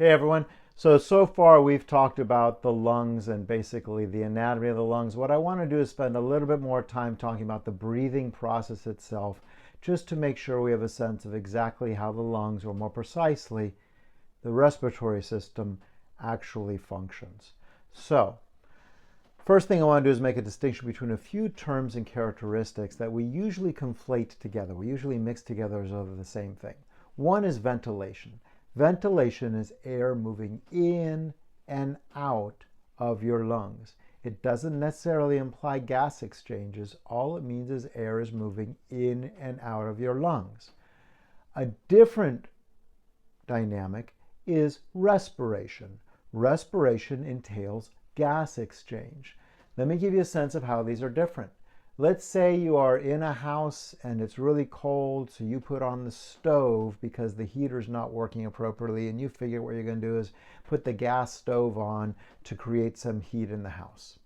Hey everyone. So far we've talked about the lungs and basically the anatomy of the lungs. What I want to do is spend a little bit more time talking about the breathing process itself, just to make sure we have a sense of exactly how the lungs, or more precisely, the respiratory system actually functions. So, first thing I want to do is make a distinction between a few terms and characteristics that we usually conflate together. We usually mix together as though they're the same thing. One is ventilation. Ventilation is air moving in and out of your lungs. It doesn't necessarily imply gas exchanges. All it means is air is moving in and out of your lungs. A different dynamic is respiration. Respiration entails gas exchange. Let me give you a sense of how these are different. Let's say you are in a house and it's really cold, so you put on the stove because the heater's not working appropriately, and you figure what you're going to do is put the gas stove on to create some heat in the house.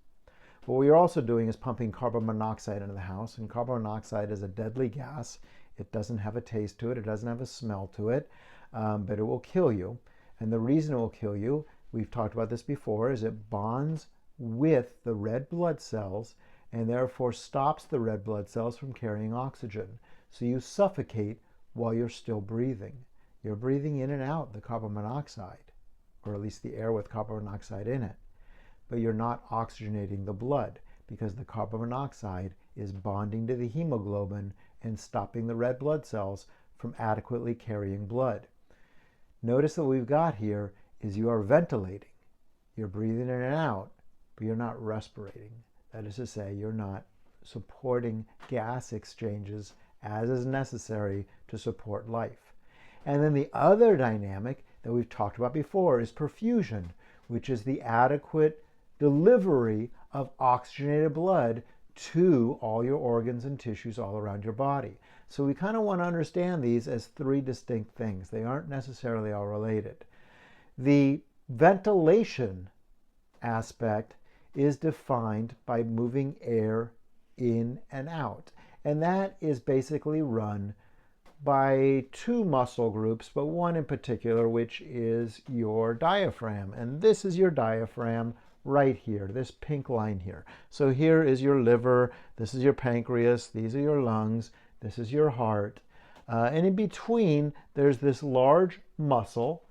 What you're also doing is pumping carbon monoxide into the house, and carbon monoxide is a deadly gas. It doesn't have a taste to it, it doesn't have a smell to it, but it will kill you. And the reason it will kill you, we've talked about this before, is it bonds with the red blood cells and therefore stops the red blood cells from carrying oxygen. So you suffocate while you're still breathing. You're breathing in and out the carbon monoxide, or at least the air with carbon monoxide in it, but you're not oxygenating the blood because the carbon monoxide is bonding to the hemoglobin and stopping the red blood cells from adequately carrying blood. Notice that what we've got here is you are ventilating. You're breathing in and out, but you're not respirating. That is to say, you're not supporting gas exchanges as is necessary to support life. And then the other dynamic that we've talked about before is perfusion, which is the adequate delivery of oxygenated blood to all your organs and tissues all around your body. So we kind of want to understand these as three distinct things. They aren't necessarily all related. The ventilation aspect is defined by moving air in and out. And that is basically run by two muscle groups, but one in particular, which is your diaphragm. And this is your diaphragm right here, this pink line here. So here is your liver, this is your pancreas, these are your lungs, this is your heart. And in between, there's this large muscle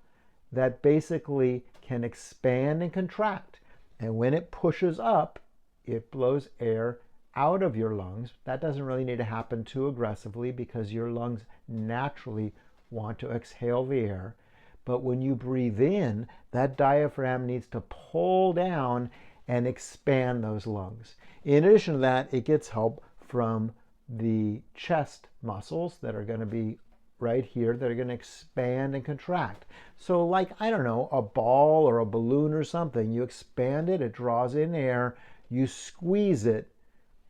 that basically can expand and contract. And when it pushes up, it blows air out of your lungs. That doesn't really need to happen too aggressively because your lungs naturally want to exhale the air. But when you breathe in, that diaphragm needs to pull down and expand those lungs. In addition to that, it gets help from the chest muscles that are going to be right here, that are going to expand and contract. So like, I don't know, a ball or a balloon or something, you expand it, it draws in air, you squeeze it,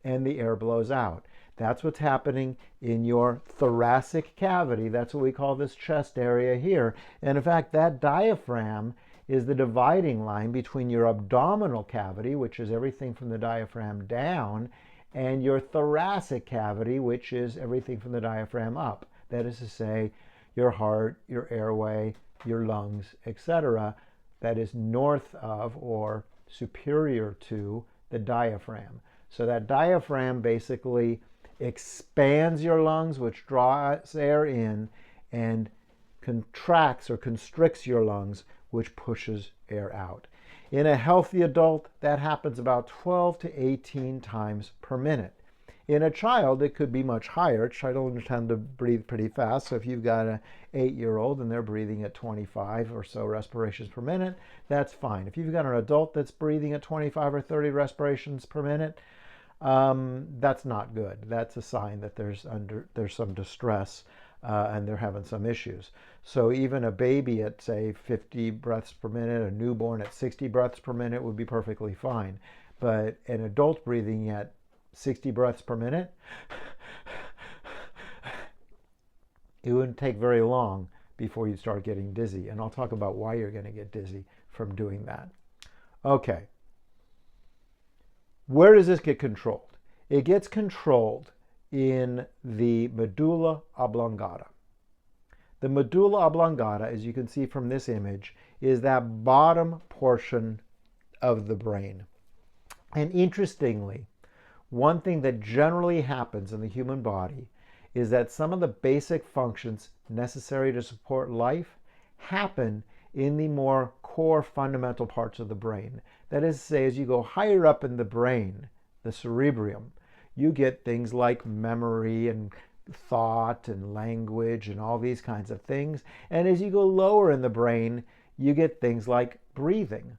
and the air blows out. That's what's happening in your thoracic cavity. That's what we call this chest area here. And in fact, that diaphragm is the dividing line between your abdominal cavity, which is everything from the diaphragm down, and your thoracic cavity, which is everything from the diaphragm up. That is to say, your heart, your airway, your lungs, etc. That is north of or superior to the diaphragm. So that diaphragm basically expands your lungs, which draws air in, and contracts or constricts your lungs, which pushes air out. In a healthy adult, that happens about 12 to 18 times per minute. In a child, it could be much higher. Children tend to breathe pretty fast. So if you've got an 8-year-old and they're breathing at 25 or so respirations per minute, that's fine. If you've got an adult that's breathing at 25 or 30 respirations per minute, that's not good. That's a sign that there's some distress and they're having some issues. So even a baby at, say, 50 breaths per minute, a newborn at 60 breaths per minute would be perfectly fine. But an adult breathing at 60 breaths per minute, it wouldn't take very long before you start getting dizzy. And I'll talk about why you're going to get dizzy from doing that. Okay. Where does this get controlled? It gets controlled in the medulla oblongata. The medulla oblongata, as you can see from this image, is that bottom portion of the brain. And interestingly, one thing that generally happens in the human body is that some of the basic functions necessary to support life happen in the more core fundamental parts of the brain. That is to say, as you go higher up in the brain, the cerebrium, you get things like memory and thought and language and all these kinds of things. And as you go lower in the brain, you get things like breathing.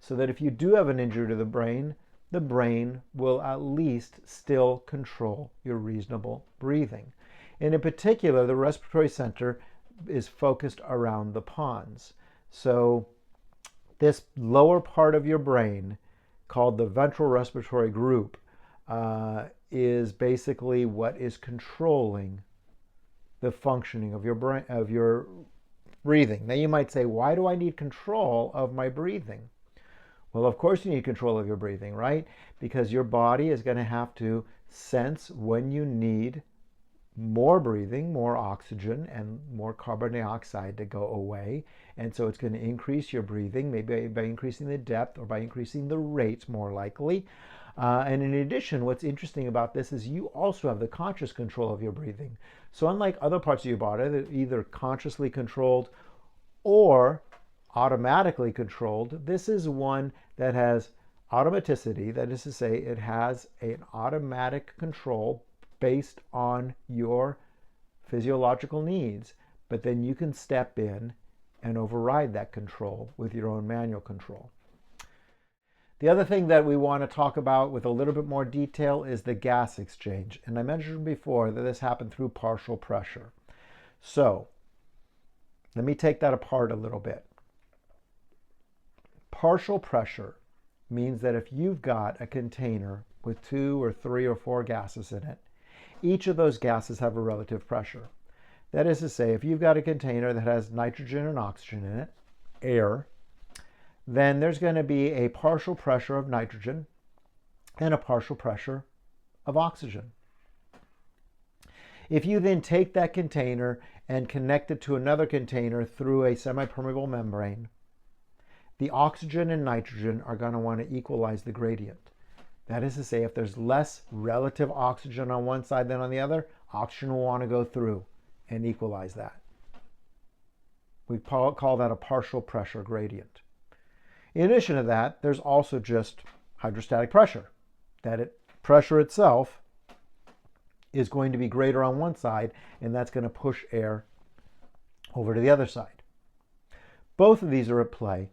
So that if you do have an injury to the brain will at least still control your reasonable breathing. And in particular, the respiratory center is focused around the pons. So this lower part of your brain, called the ventral respiratory group, is basically what is controlling the functioning of your brain, of your breathing. Now you might say, why do I need control of my breathing? Well, of course you need control of your breathing, right? Because your body is going to have to sense when you need more breathing, more oxygen, and more carbon dioxide to go away. And so it's going to increase your breathing, maybe by increasing the depth or by increasing the rates, more likely. And in addition, what's interesting about this is you also have the conscious control of your breathing. So unlike other parts of your body that are either consciously controlled or automatically controlled, this is one that has automaticity. That is to say, it has an automatic control based on your physiological needs, but then you can step in and override that control with your own manual control. The other thing that we want to talk about with a little bit more detail is the gas exchange. And I mentioned before that this happened through partial pressure. So let me take that apart a little bit. Partial pressure means that if you've got a container with 2 or 3 or 4 gases in it, each of those gases have a relative pressure. That is to say, if you've got a container that has nitrogen and oxygen in it, air, then there's going to be a partial pressure of nitrogen and a partial pressure of oxygen. If you then take that container and connect it to another container through a semi-permeable membrane, the oxygen and nitrogen are going to want to equalize the gradient. That is to say, if there's less relative oxygen on one side than on the other, oxygen will want to go through and equalize that. We call that a partial pressure gradient. In addition to that, there's also just hydrostatic pressure. Pressure itself is going to be greater on one side, and that's going to push air over to the other side. Both of these are at play,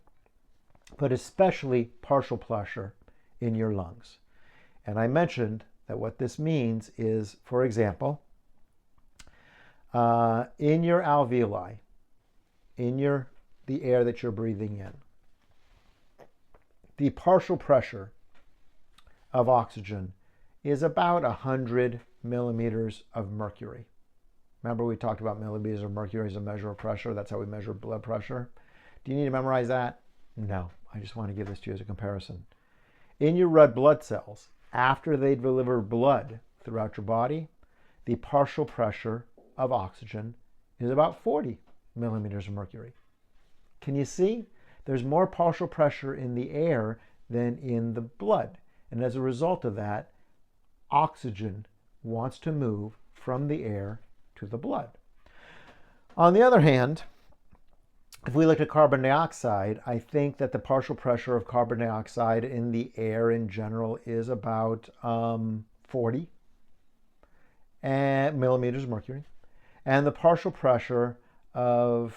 but especially partial pressure in your lungs. And I mentioned that what this means is, for example, in your alveoli, the air that you're breathing in, the partial pressure of oxygen is about 100 millimeters of mercury. Remember we talked about millimeters of mercury as a measure of pressure. That's how we measure blood pressure. Do you need to memorize that? No, I just want to give this to you as a comparison. In your red blood cells, after they deliver blood throughout your body, the partial pressure of oxygen is about 40 millimeters of mercury. Can you see? There's more partial pressure in the air than in the blood. And as a result of that, oxygen wants to move from the air to the blood. On the other hand, if we look at carbon dioxide, I think that the partial pressure of carbon dioxide in the air in general is about 40 millimeters of mercury. And the partial pressure of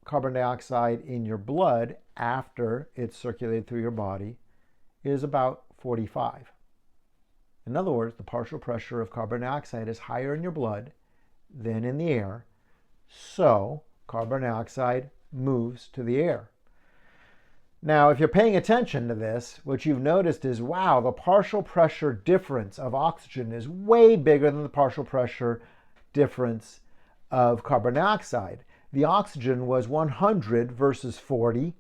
carbon dioxide in your blood after it's circulated through your body is about 45. In other words, the partial pressure of carbon dioxide is higher in your blood than in the air, so carbon dioxide moves to the air. Now, if you're paying attention to this, what you've noticed is, wow, the partial pressure difference of oxygen is way bigger than the partial pressure difference of carbon dioxide. The oxygen was 100 versus 40,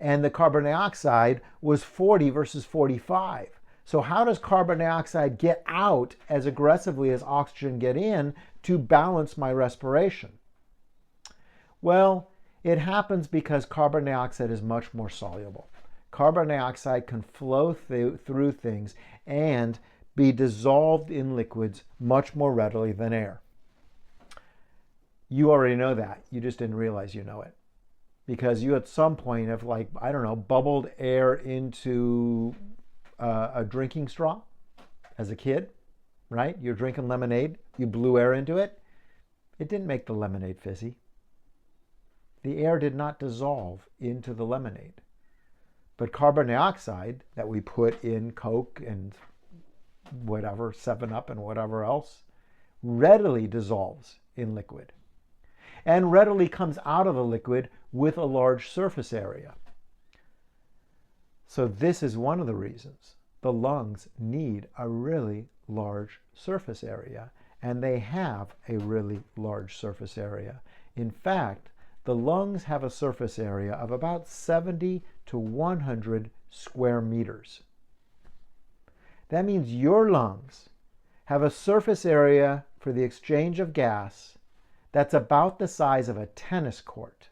and the carbon dioxide was 40 versus 45. So how does carbon dioxide get out as aggressively as oxygen get in to balance my respiration? Well, it happens because carbon dioxide is much more soluble. Carbon dioxide can flow through things and be dissolved in liquids much more readily than air. You already know that. You just didn't realize you know it. Because you at some point have, like, I don't know, bubbled air into a drinking straw as a kid, right? You're drinking lemonade. You blew air into it. It didn't make the lemonade fizzy. The air did not dissolve into the lemonade. But carbon dioxide that we put in Coke and whatever, 7-Up and whatever else, readily dissolves in liquid and readily comes out of the liquid with a large surface area. So this is one of the reasons the lungs need a really large surface area, and they have a really large surface area. In fact, the lungs have a surface area of about 70 to 100 square meters. That means your lungs have a surface area for the exchange of gas that's about the size of a tennis court.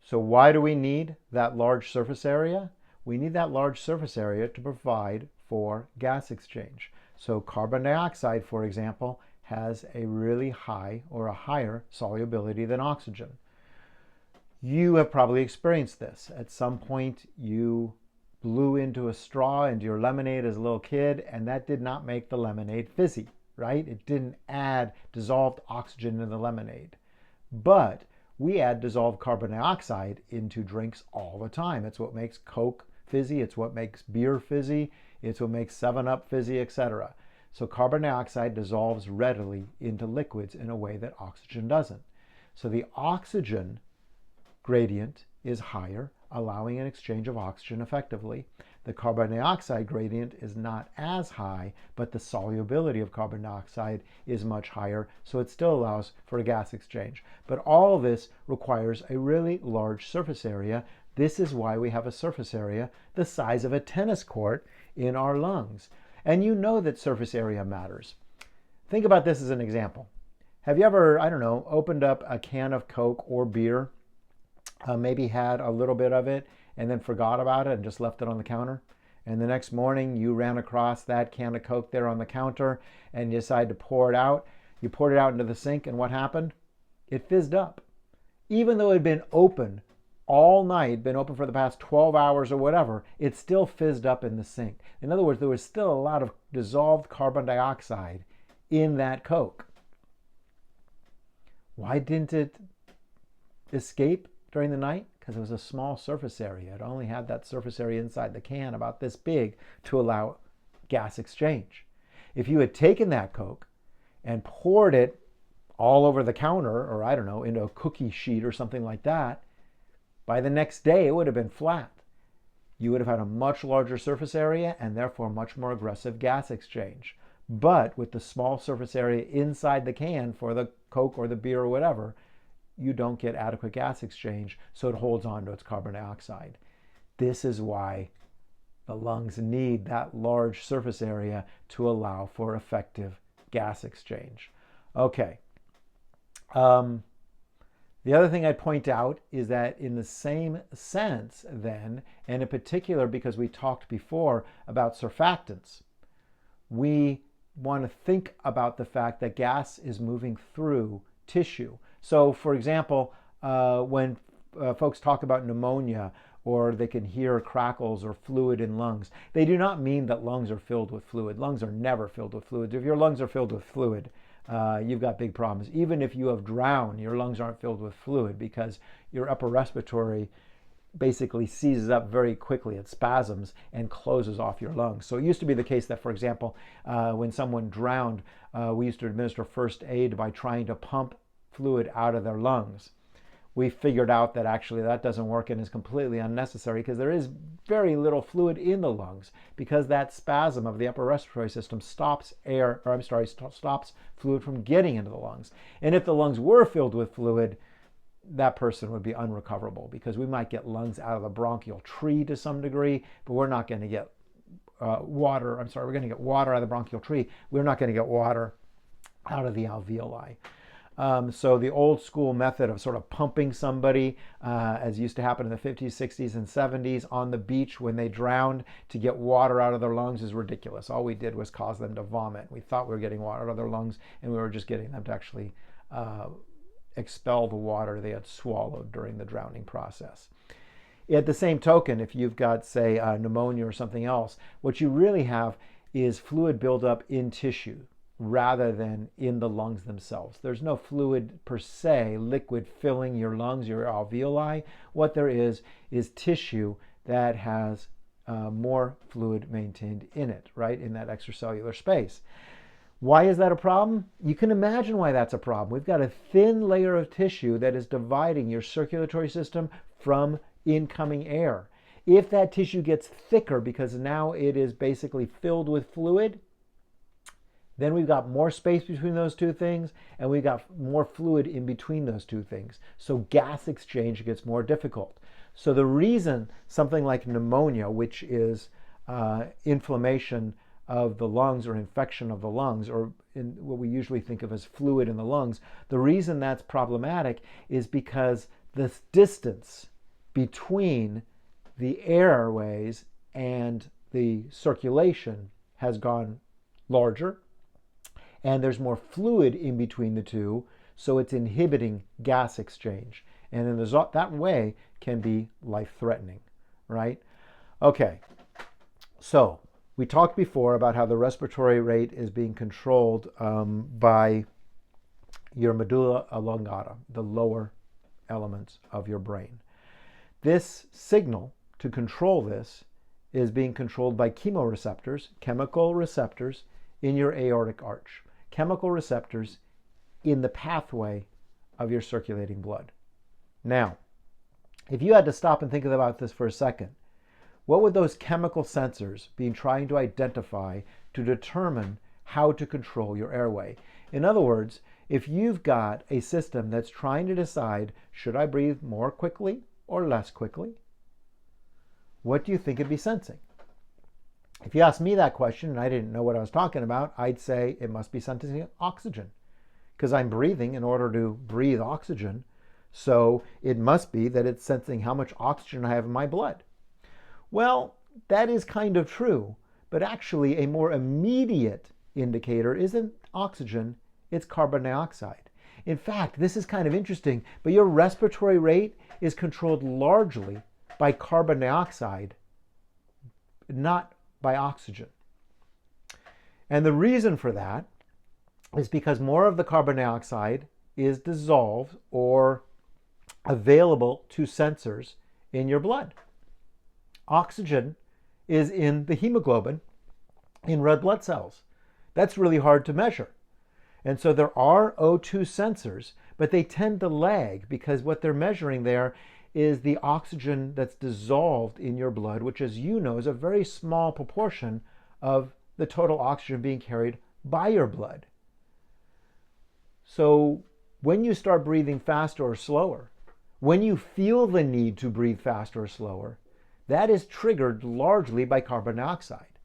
So why do we need that large surface area? We need that large surface area to provide for gas exchange. So carbon dioxide, for example, has a really high or a higher solubility than oxygen. You have probably experienced this. At some point, you blew into a straw into your lemonade as a little kid, and that did not make the lemonade fizzy, right? It didn't add dissolved oxygen in the lemonade. But we add dissolved carbon dioxide into drinks all the time. It's what makes Coke fizzy. It's what makes beer fizzy. It's what makes 7-Up fizzy, etc. So carbon dioxide dissolves readily into liquids in a way that oxygen doesn't. So the oxygen gradient is higher, allowing an exchange of oxygen effectively. The carbon dioxide gradient is not as high, but the solubility of carbon dioxide is much higher, so it still allows for a gas exchange. But all of this requires a really large surface area. This is why we have a surface area the size of a tennis court in our lungs. And you know that surface area matters. Think about this as an example. Have you ever, I don't know, opened up a can of Coke or beer, maybe had a little bit of it and then forgot about it and just left it on the counter? And the next morning you ran across that can of Coke there on the counter and you decided to pour it out. You poured it out into the sink, and what happened? It fizzed up. Even though it had been open all night, been open for the past 12 hours or whatever, it still fizzed up in the sink. In other words, there was still a lot of dissolved carbon dioxide in that Coke. Why didn't it escape during the night? Because it was a small surface area. It only had that surface area inside the can about this big to allow gas exchange. If you had taken that Coke and poured it all over the counter, or I don't know, into a cookie sheet or something like that, by the next day it would have been flat. You would have had a much larger surface area and therefore much more aggressive gas exchange. But with the small surface area inside the can for the Coke or the beer or whatever, you don't get adequate gas exchange, so it holds on to its carbon dioxide. This is why the lungs need that large surface area to allow for effective gas exchange. Okay. The other thing I'd point out is that in the same sense then, and in particular because we talked before about surfactants, we want to think about the fact that gas is moving through tissue. So for example, when folks talk about pneumonia, or they can hear crackles or fluid in lungs, they do not mean that lungs are filled with fluid. Lungs are never filled with fluid. If your lungs are filled with fluid, you've got big problems. Even if you have drowned, your lungs aren't filled with fluid because your upper respiratory basically seizes up very quickly. It spasms and closes off your lungs. So it used to be the case that, for example, when someone drowned, we used to administer first aid by trying to pump fluid out of their lungs. We figured out that actually that doesn't work and is completely unnecessary because there is very little fluid in the lungs, because that spasm of the upper respiratory system stops stops fluid from getting into the lungs. And if the lungs were filled with fluid, that person would be unrecoverable, because we might get lungs out of the bronchial tree to some degree, but we're not going to get water. We're going to get water out of the bronchial tree. We're not going to get water out of the alveoli. So the old school method of sort of pumping somebody, as used to happen in the 50s, 60s, and 70s on the beach when they drowned to get water out of their lungs is ridiculous. All we did was cause them to vomit. We thought we were getting water out of their lungs, and we were just getting them to actually expel the water they had swallowed during the drowning process. At the same token, if you've got, say, pneumonia or something else, what you really have is fluid buildup in tissue rather than in the lungs themselves. There's no fluid per se, liquid filling your lungs, your alveoli. What there is tissue that has more fluid maintained in it, right, in that extracellular space. Why is that a problem? You can imagine why that's a problem. We've got a thin layer of tissue that is dividing your circulatory system from incoming air. If that tissue gets thicker because now it is basically filled with fluid, then we've got more space between those two things, and we've got more fluid in between those two things. So gas exchange gets more difficult. So the reason something like pneumonia, which is inflammation of the lungs or infection of the lungs, or in what we usually think of as fluid in the lungs, the reason that's problematic is because the distance between the airways and the circulation has gone larger, and there's more fluid in between the two, so it's inhibiting gas exchange. And in that way can be life-threatening, right? Okay, so we talked before about how the respiratory rate is being controlled by your medulla oblongata, the lower elements of your brain. This signal to control this is being controlled by chemoreceptors, chemical receptors in your aortic arch, chemical receptors in the pathway of your circulating blood. Now, if you had to stop and think about this for a second, what would those chemical sensors be trying to identify to determine how to control your airway? In other words, if you've got a system that's trying to decide, should I breathe more quickly or less quickly, what do you think it'd be sensing? If you asked me that question and I didn't know what I was talking about, I'd say it must be sensing oxygen, because I'm breathing in order to breathe oxygen. So it must be that it's sensing how much oxygen I have in my blood. Well, that is kind of true, but actually a more immediate indicator isn't oxygen, it's carbon dioxide. In fact, this is kind of interesting, but your respiratory rate is controlled largely by carbon dioxide, not by oxygen. And the reason for that is because more of the carbon dioxide is dissolved or available to sensors in your blood. Oxygen is in the hemoglobin in red blood cells. That's really hard to measure. And so there are O2 sensors, but they tend to lag because what they're measuring there is the oxygen that's dissolved in your blood, which, as you know, is a very small proportion of the total oxygen being carried by your blood. So when you start breathing faster or slower, when you feel the need to breathe faster or slower, that is triggered largely by carbon dioxide.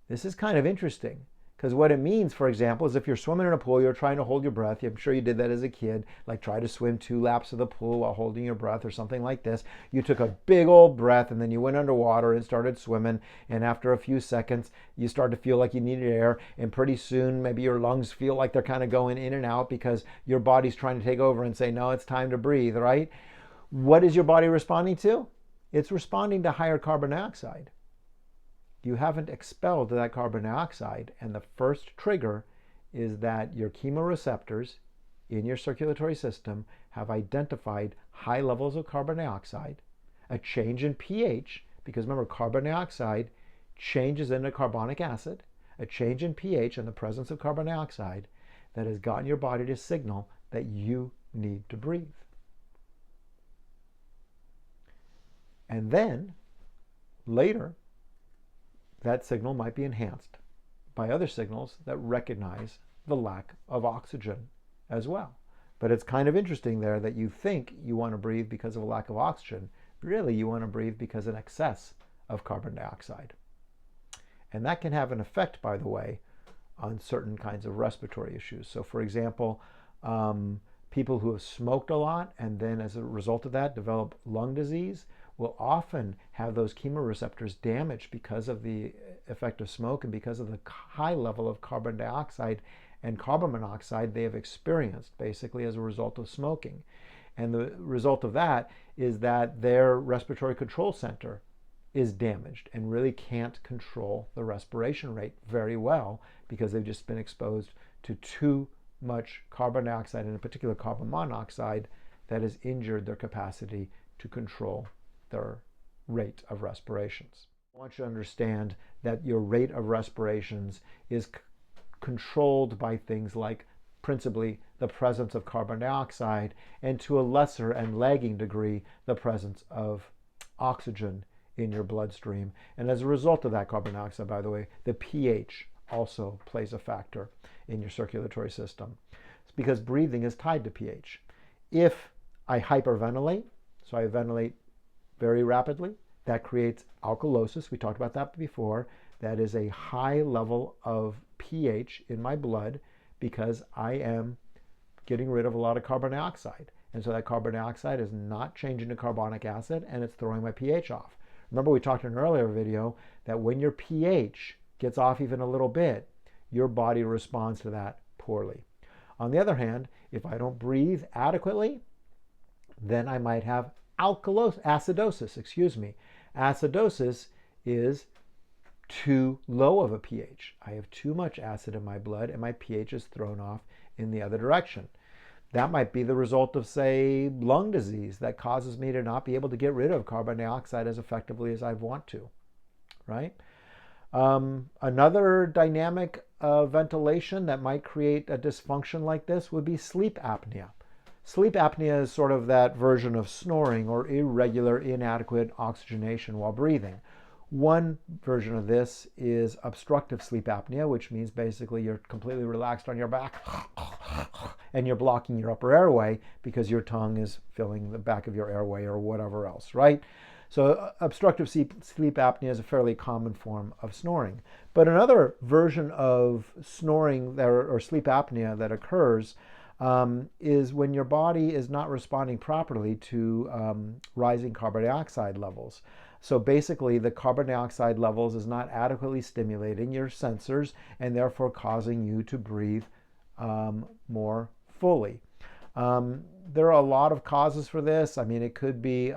This is kind of interesting because what it means, for example, is if you're swimming in a pool, you're trying to hold your breath. I'm sure you did that as a kid, like try to swim 2 laps of the pool while holding your breath or something like this. You took a big old breath and then you went underwater and started swimming. And after a few seconds, you start to feel like you needed air. And pretty soon, maybe your lungs feel like they're kind of going in and out because your body's trying to take over and say, no, it's time to breathe, right? What is your body responding to? It's responding to higher carbon dioxide. You haven't expelled that carbon dioxide, and the first trigger is that your chemoreceptors in your circulatory system have identified high levels of carbon dioxide, a change in pH, because remember, carbon dioxide changes into carbonic acid, a change in pH in the presence of carbon dioxide that has gotten your body to signal that you need to breathe. And then, later, that signal might be enhanced by other signals that recognize the lack of oxygen as well. But it's kind of interesting there that you think you want to breathe because of a lack of oxygen. Really, you want to breathe because of an excess of carbon dioxide. And that can have an effect, by the way, on certain kinds of respiratory issues. So for example, People who have smoked a lot and then as a result of that develop lung disease will often have those chemoreceptors damaged because of the effect of smoke and because of the high level of carbon dioxide and carbon monoxide they have experienced basically as a result of smoking. And the result of that is that their respiratory control center is damaged and really can't control the respiration rate very well because they've just been exposed to too much carbon dioxide, and in particular carbon monoxide, that has injured their capacity to control their rate of respirations. I want you to understand that your rate of respirations is controlled by things like principally the presence of carbon dioxide and to a lesser and lagging degree the presence of oxygen in your bloodstream. And as a result of that carbon dioxide, by the way, the pH also plays a factor in your circulatory system. It's because breathing is tied to pH. If I hyperventilate, so I ventilate very rapidly, that creates alkalosis. We talked about that before. That is a high level of pH in my blood because I am getting rid of a lot of carbon dioxide. And so that carbon dioxide is not changing to carbonic acid and it's throwing my pH off. Remember we talked in an earlier video that when your pH gets off even a little bit, your body responds to that poorly. On the other hand, if I don't breathe adequately, then I might have acidosis. Acidosis is too low of a pH. I have too much acid in my blood and my pH is thrown off in the other direction. That might be the result of, say, lung disease that causes me to not be able to get rid of carbon dioxide as effectively as I want to, right? Another dynamic of ventilation that might create a dysfunction like this would be sleep apnea. Sleep apnea is sort of that version of snoring or irregular, inadequate oxygenation while breathing. One version of this is obstructive sleep apnea, which means basically you're completely relaxed on your back and you're blocking your upper airway because your tongue is filling the back of your airway or whatever else, right? So obstructive sleep apnea is a fairly common form of snoring. But another version of snoring or sleep apnea that occurs is when your body is not responding properly to rising carbon dioxide levels. So basically the carbon dioxide levels is not adequately stimulating your sensors and therefore causing you to breathe more fully. There are a lot of causes for this. I mean, it could be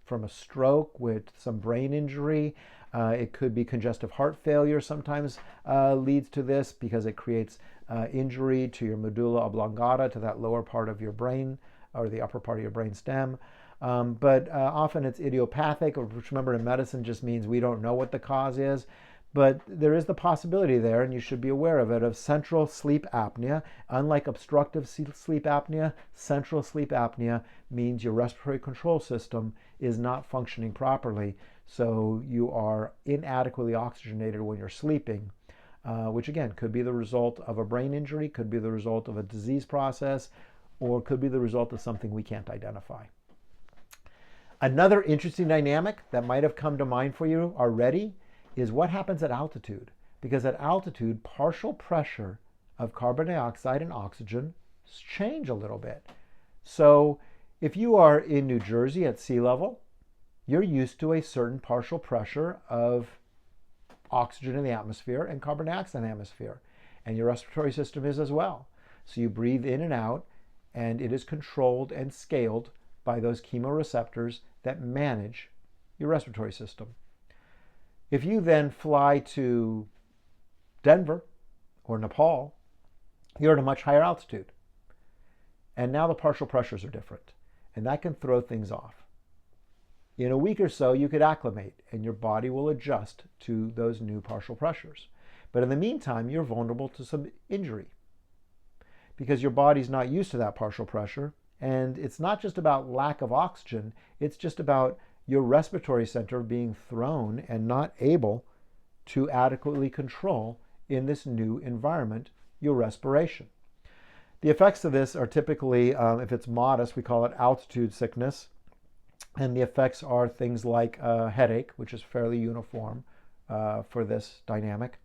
from a stroke with some brain injury. It could be congestive heart failure sometimes leads to this because it creates injury to your medulla oblongata, to that lower part of your brain or the upper part of your brain stem. But often it's idiopathic, which remember in medicine just means we don't know what the cause is. But there is the possibility there, and you should be aware of it, of central sleep apnea. Unlike obstructive sleep apnea, central sleep apnea means your respiratory control system is not functioning properly. So you are inadequately oxygenated when you're sleeping, which again could be the result of a brain injury, could be the result of a disease process, or could be the result of something we can't identify. Another interesting dynamic that might have come to mind for you already is what happens at altitude. Because at altitude, partial pressure of carbon dioxide and oxygen change a little bit. So if you are in New Jersey at sea level, you're used to a certain partial pressure of oxygen in the atmosphere and carbon dioxide in the atmosphere. And your respiratory system is as well. So you breathe in and out, and it is controlled and scaled by those chemoreceptors that manage your respiratory system. If you then fly to Denver or Nepal, you're at a much higher altitude. And now the partial pressures are different. And that can throw things off. In a week or so, you could acclimate and your body will adjust to those new partial pressures. But in the meantime, you're vulnerable to some injury because your body's not used to that partial pressure. And it's not just about lack of oxygen, it's just about your respiratory center being thrown and not able to adequately control in this new environment your respiration. The effects of this are typically, if it's modest, we call it altitude sickness. And the effects are things like headache, which is fairly uniform for this dynamic.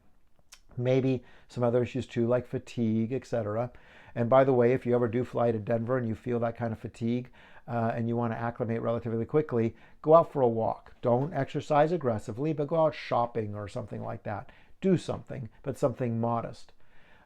Maybe some other issues too, like fatigue, etc. And by the way, if you ever do fly to Denver and you feel that kind of fatigue and you want to acclimate relatively quickly, go out for a walk. Don't exercise aggressively, but go out shopping or something like that. Do something, but something modest.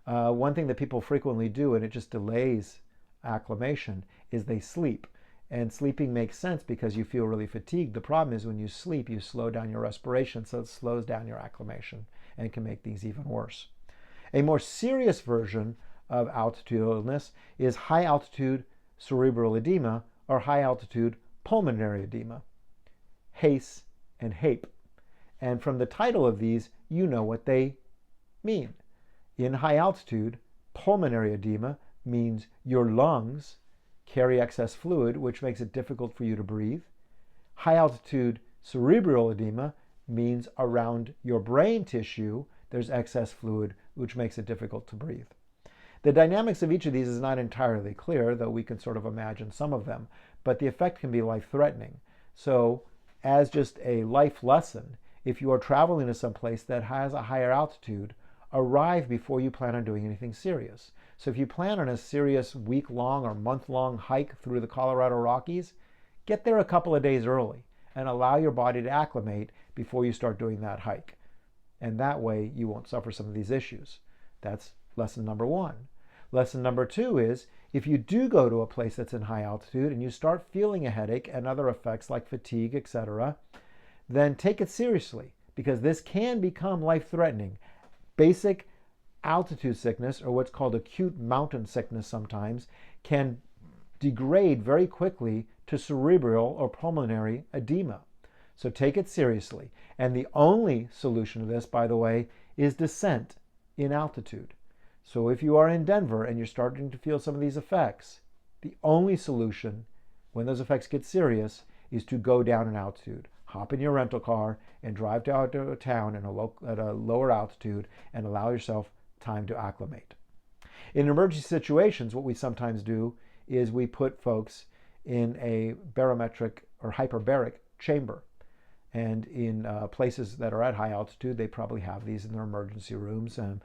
One thing that people frequently do, and it just delays acclimation, is they sleep. And sleeping makes sense because you feel really fatigued. The problem is when you sleep, you slow down your respiration, so it slows down your acclimation and can make things even worse. A more serious version of altitude illness is high altitude cerebral edema or high altitude pulmonary edema, HACE and HAPE. And from the title of these, you know what they mean. In high altitude, pulmonary edema means your lungs carry excess fluid, which makes it difficult for you to breathe. High altitude cerebral edema means around your brain tissue, there's excess fluid, which makes it difficult to breathe. The dynamics of each of these is not entirely clear, though we can sort of imagine some of them, but the effect can be life-threatening. So, as just a life lesson, if you are traveling to some place that has a higher altitude, arrive before you plan on doing anything serious. So if you plan on a serious week-long or month-long hike through the Colorado Rockies, get there a couple of days early and allow your body to acclimate before you start doing that hike. And that way you won't suffer some of these issues. That's lesson number one. Lesson number two is if you do go to a place that's in high altitude and you start feeling a headache and other effects like fatigue, etc., then take it seriously because this can become life-threatening. Basic altitude sickness, or what's called acute mountain sickness sometimes, can degrade very quickly to cerebral or pulmonary edema. So take it seriously. And the only solution to this, by the way, is descent in altitude. So if you are in Denver and you're starting to feel some of these effects, the only solution when those effects get serious is to go down in altitude. Hop in your rental car and drive to a town at a lower altitude and allow yourself time to acclimate. In emergency situations, what we sometimes do is we put folks in a barometric or hyperbaric chamber. And in places that are at high altitude, they probably have these in their emergency rooms. And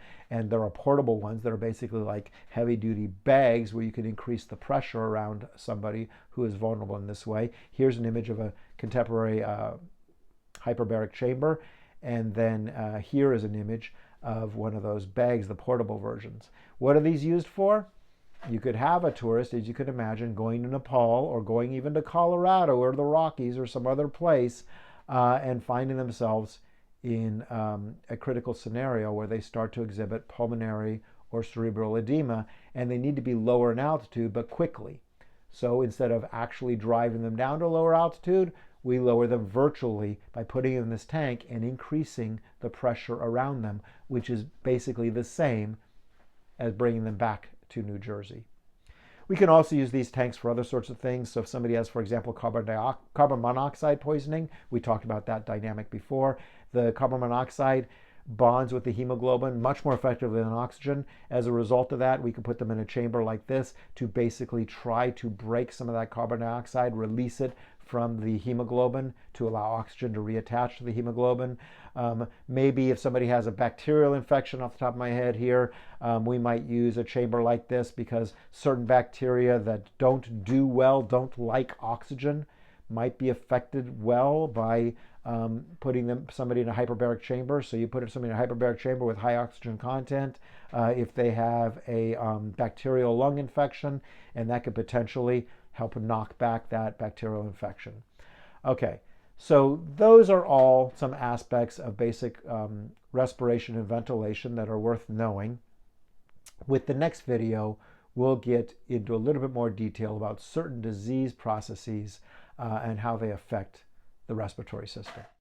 there are portable ones that are basically like heavy-duty bags where you can increase the pressure around somebody who is vulnerable in this way. Here's an image of a contemporary hyperbaric chamber. And then here is an image of one of those bags, the portable versions. What are these used for? You could have a tourist, as you could imagine, going to Nepal or going even to Colorado or the Rockies or some other place and finding themselves in a critical scenario where they start to exhibit pulmonary or cerebral edema, and they need to be lower in altitude, but quickly. So instead of actually driving them down to lower altitude, we lower them virtually by putting them in this tank and increasing the pressure around them, which is basically the same as bringing them back to New Jersey. We can also use these tanks for other sorts of things. So if somebody has, for example, carbon monoxide poisoning, we talked about that dynamic before. The carbon monoxide bonds with the hemoglobin much more effectively than oxygen. As a result of that, we can put them in a chamber like this to basically try to break some of that carbon dioxide, release it from the hemoglobin to allow oxygen to reattach to the hemoglobin. Maybe if somebody has a bacterial infection, off the top of my head here, we might use a chamber like this because certain bacteria that don't do well, don't like oxygen, might be affected well by putting somebody in a hyperbaric chamber. So you put somebody in a hyperbaric chamber with high oxygen content if they have a bacterial lung infection, and that could potentially help knock back that bacterial infection. Okay, so those are all some aspects of basic respiration and ventilation that are worth knowing. With the next video, we'll get into a little bit more detail about certain disease processes and how they affect the respiratory system.